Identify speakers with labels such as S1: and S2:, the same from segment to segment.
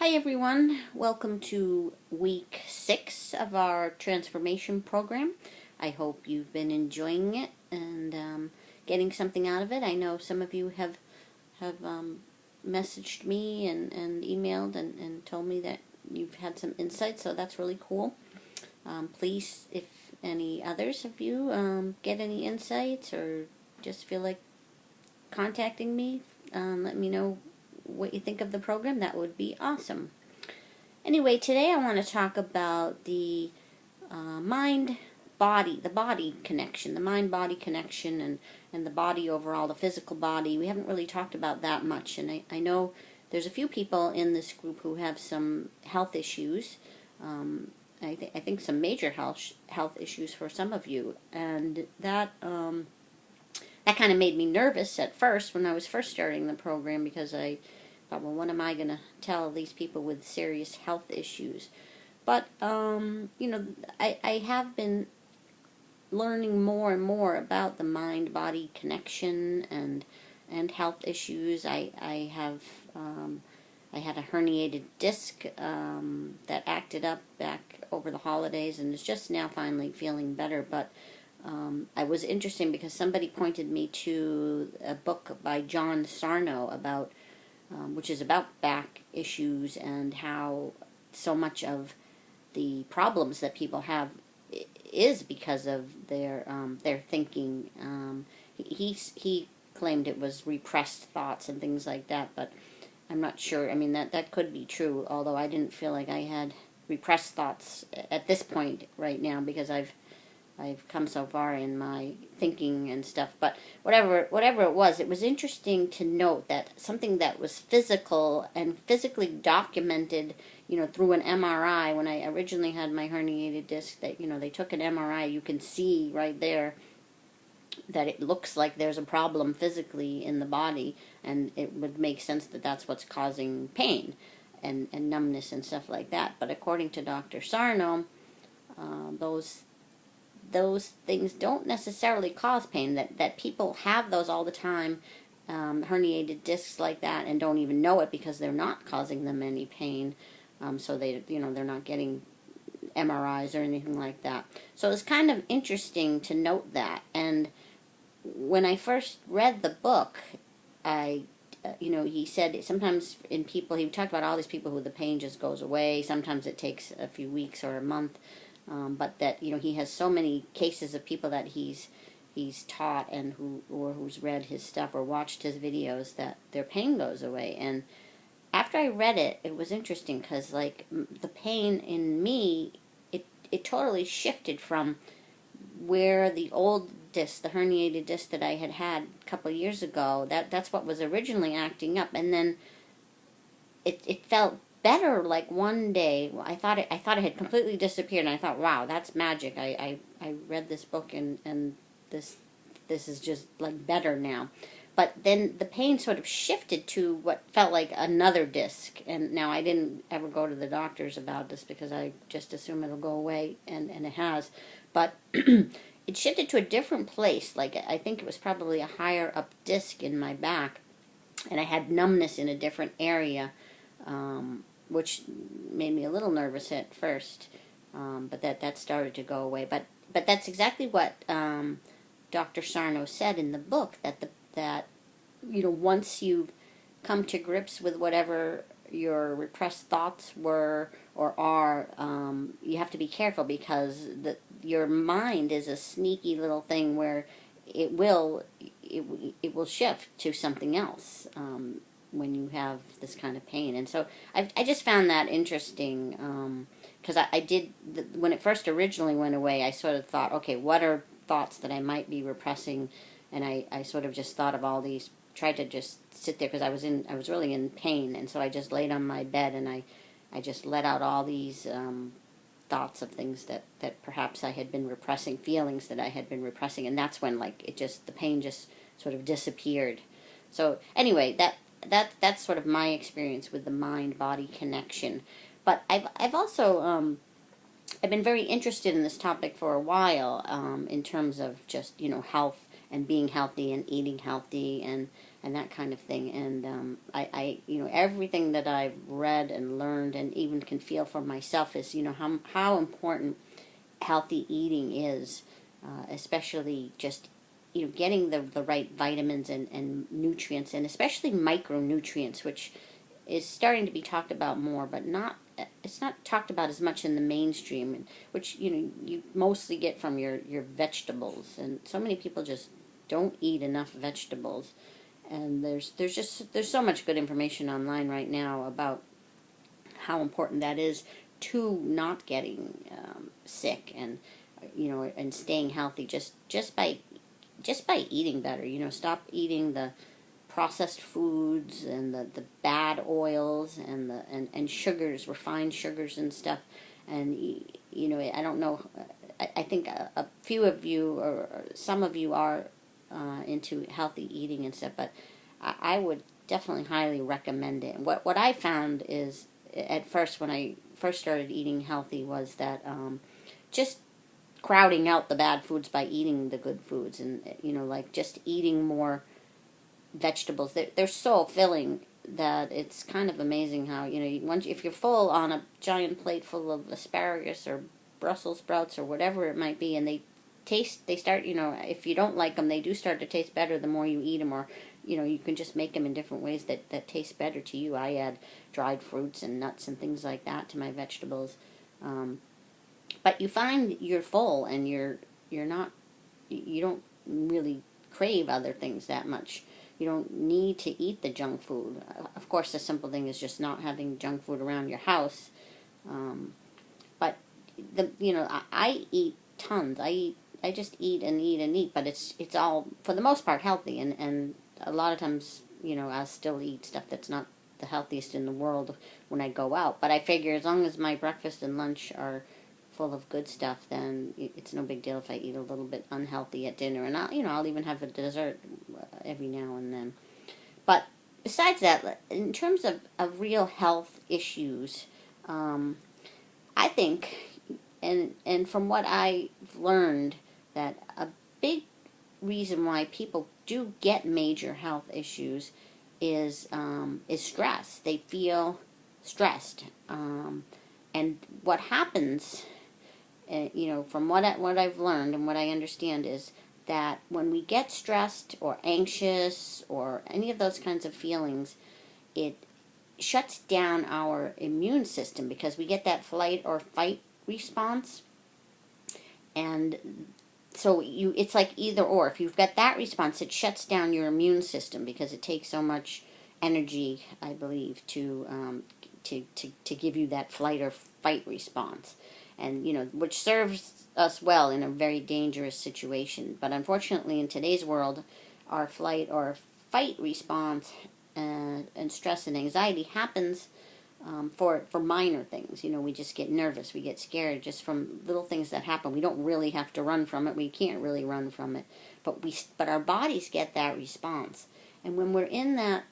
S1: Hi everyone, welcome to week 6 of our transformation program. I hope you've been enjoying it and getting something out of it. I know some of you have messaged me and emailed and told me that you've had some insights, so that's really cool. Please, if any others of you get any insights or just feel like contacting me, let me know what you think of the program. That would be awesome. Anyway, today I want to talk about the mind-body, the body connection, the mind-body connection, and the body overall, the physical body. We haven't really talked about that much, and I know there's a few people in this group who have some health issues. I think some major health issues for some of you, and that kind of made me nervous at first when I was first starting the program, because I thought, well, what am I going to tell these people with serious health issues? But, I have been learning more and more about the mind-body connection and health issues. I had a herniated disc that acted up back over the holidays and is just now finally feeling better. But I was interesting because somebody pointed me to a book by John Sarno about which is about back issues and how so much of the problems that people have is because of their thinking. He claimed it was repressed thoughts and things like that, but I'm not sure. I mean, that could be true, although I didn't feel like I had repressed thoughts at this point right now, because I've come so far in my thinking and stuff. But whatever it was interesting to note that something that was physical and physically documented, through an MRI. When I originally had my herniated disc, that they took an MRI, you can see right there that it looks like there's a problem physically in the body, and it would make sense that that's what's causing pain and numbness and stuff like that. But according to Dr. Sarno, those things don't necessarily cause pain, that people have those all the time, herniated discs like that, and don't even know it because they're not causing them any pain. So they're not getting MRIs or anything like that. So it's kind of interesting to note that. And when I first read the book, he said sometimes in people, he talked about all these people who the pain just goes away. Sometimes it takes a few weeks or a month. But that he has so many cases of people that he's taught and who's read his stuff or watched his videos, that their pain goes away. And after I read it, it was interesting because the pain in me, it totally shifted from where the old disc, the herniated disc that I had a couple of years ago, that's what was originally acting up, and then it felt better. Like one day, I thought it had completely disappeared, and I thought, wow, that's magic. I read this book, and this is just like better now. But then the pain sort of shifted to what felt like another disc, and now I didn't ever go to the doctors about this because I just assume it'll go away, and it has. But it shifted to a different place. Like, I think it was probably a higher up disc in my back, and I had numbness in a different area, which made me a little nervous at first, but that started to go away. But that's exactly what Dr. Sarno said in the book, that once you've come to grips with whatever your repressed thoughts were or are, you have to be careful, because your mind is a sneaky little thing where it will shift to something else when you have this kind of pain. And so I just found that interesting, because I did, when it first originally went away, I sort of thought, okay, what are thoughts that I might be repressing? And I sort of just thought of all these, tried to just sit there, because I was really in pain, and so I just laid on my bed, and I just let out all these thoughts of things that perhaps I had been repressing, feelings that I had been repressing, and that's when the pain just sort of disappeared. So anyway, that's sort of my experience with the mind-body connection. But I've also I've been very interested in this topic for a while, in terms of just health and being healthy and eating healthy, and and that kind of thing. And everything that I've read and learned and even can feel for myself is, how important healthy eating is, especially just, getting the right vitamins and nutrients, and especially micronutrients, which is starting to be talked about more, but it's not talked about as much in the mainstream, which, you mostly get from your vegetables. And so many people just don't eat enough vegetables. And there's so much good information online right now about how important that is to not getting sick, and and staying healthy just by eating better. Stop eating the processed foods and the bad oils and sugars, refined sugars and stuff. And I don't know. I think a few of you, or some of you, are into healthy eating and stuff, but I would definitely highly recommend it. What I found is, at first, when I first started eating healthy, was that just crowding out the bad foods by eating the good foods, and like just eating more vegetables. They're so filling that it's kind of amazing how, once, if you're full on a giant plate full of asparagus or Brussels sprouts or whatever it might be, and they start, if you don't like them, they do start to taste better the more you eat them. Or you can just make them in different ways that taste better to you. I add dried fruits and nuts and things like that to my vegetables. But you find you're full, and you don't really crave other things that much. You don't need to eat the junk food. Of course, the simple thing is just not having junk food around your house. But I eat tons. I just eat and eat and eat. But it's all, for the most part, healthy. And a lot of times, I'll still eat stuff that's not the healthiest in the world when I go out. But I figure as long as my breakfast and lunch are full of good stuff, then it's no big deal if I eat a little bit unhealthy at dinner. And I'll even have a dessert every now and then. But besides that, in terms of real health issues, I think, and from what I've learned, that a big reason why people do get major health issues is stress. They feel stressed, and what happens, from what I've learned and what I understand, is that when we get stressed or anxious or any of those kinds of feelings, it shuts down our immune system, because we get that flight or fight response. And so it's like either or. If you've got that response, it shuts down your immune system, because it takes so much energy, I believe, to give you that flight or fight response, and which serves us well in a very dangerous situation. But unfortunately, in today's world, our flight or fight response and stress and anxiety happens for minor things. We just get nervous, we get scared just from little things that happen. We don't really have to run from it. We can't really run from it, but our bodies get that response. And when we're in that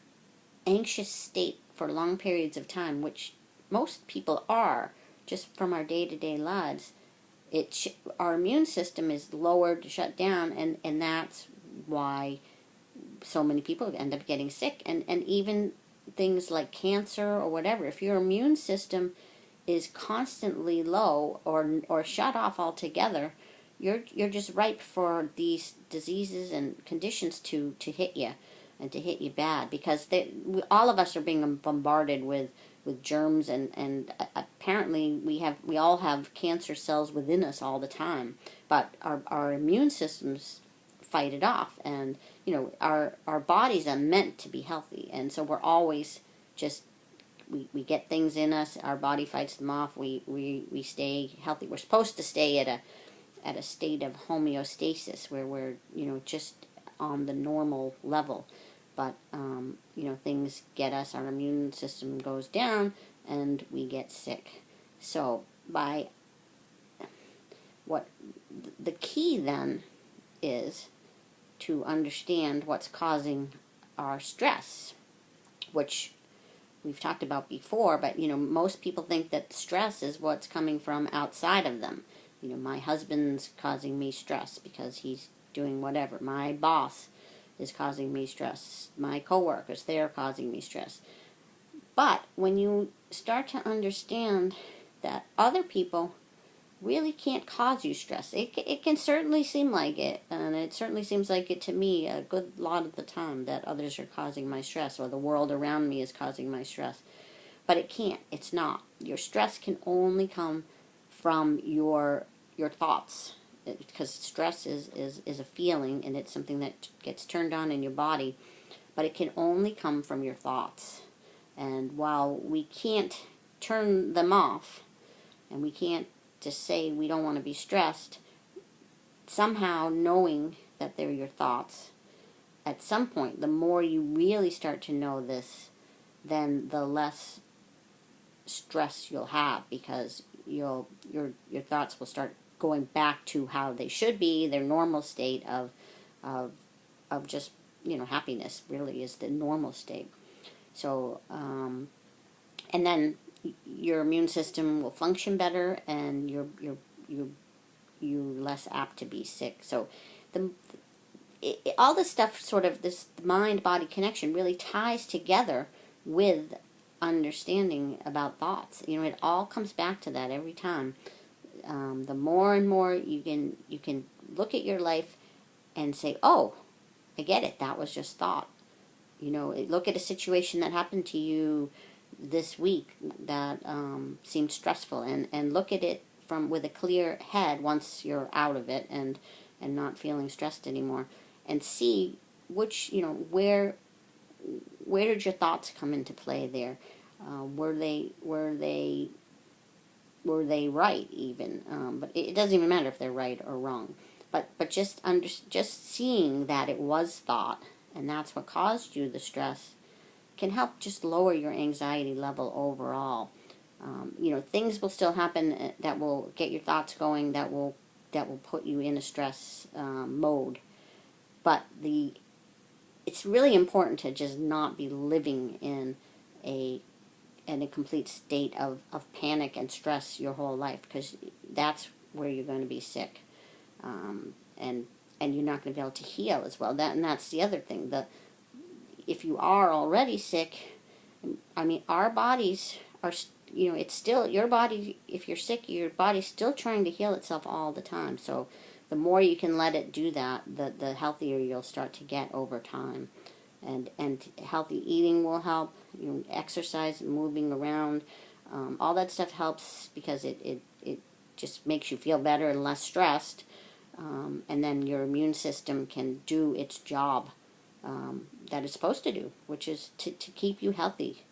S1: anxious state for long periods of time, which most people are, just from our day-to-day lives, our immune system is lowered, shut down, and that's why so many people end up getting sick. And even things like cancer or whatever, if your immune system is constantly low or shut off altogether, you're just ripe for these diseases and conditions to hit you, and to hit you bad, because all of us are being bombarded with germs, and apparently we all have cancer cells within us all the time, but our immune systems fight it off. And our bodies are meant to be healthy, and so we're always just, we get things in us, our body fights them off, we stay healthy. We're supposed to stay at a state of homeostasis, where we're just on the normal level. But things get us, our immune system goes down, and we get sick. So the key then is to understand what's causing our stress, which we've talked about before. But most people think that stress is what's coming from outside of them. My husband's causing me stress because he's doing whatever. My boss is causing me stress. My coworkers, they're causing me stress. But when you start to understand that other people really can't cause you stress, it can certainly seem like it, and it certainly seems like it to me a good lot of the time, that others are causing my stress, or the world around me is causing my stress. But it can't. It's not. Your stress can only come from your thoughts, because stress is a feeling, and it's something that gets turned on in your body, but it can only come from your thoughts. And while we can't turn them off, and we can't just say we don't want to be stressed, somehow knowing that they're your thoughts, at some point, the more you really start to know this, then the less stress you'll have, because your thoughts will start going back to how they should be, their normal state of just, happiness really is the normal state. So, and then your immune system will function better, and you're less apt to be sick. So, all this stuff, sort of this mind-body connection, really ties together with understanding about thoughts. It all comes back to that every time. The more and more you can look at your life and say, "Oh, I get it. That was just thought." Look at a situation that happened to you this week that seemed stressful, and look at it with a clear head once you're out of it and not feeling stressed anymore, and see which, where did your thoughts come into play there? Were they right even? But it doesn't even matter if they're right or wrong. But just seeing that it was thought, and that's what caused you the stress, can help just lower your anxiety level overall. Things will still happen that will get your thoughts going, that will put you in a stress mode. But it's really important to just not be living in a complete state of panic and stress your whole life, because that's where you're going to be sick, and you're not going to be able to heal as well. That's the other thing. If you are already sick, our bodies are, it's still your body. If you're sick, your body's still trying to heal itself all the time. So the more you can let it do that, the healthier you'll start to get over time. And healthy eating will help. Exercise and moving around, all that stuff helps, because it just makes you feel better and less stressed. And then your immune system can do its job that it's supposed to do, which is to keep you healthy.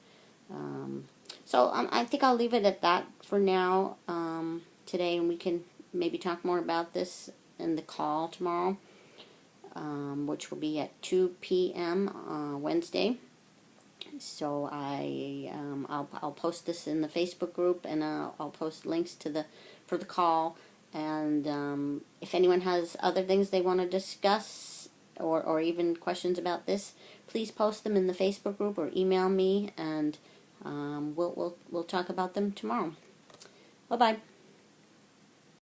S1: So I think I'll leave it at that for now today, and we can maybe talk more about this in the call tomorrow, which will be at 2 p.m. Wednesday. So I'll post this in the Facebook group, and I'll post links for the call. And if anyone has other things they want to discuss, or even questions about this, please post them in the Facebook group or email me, and we'll talk about them tomorrow. Bye bye.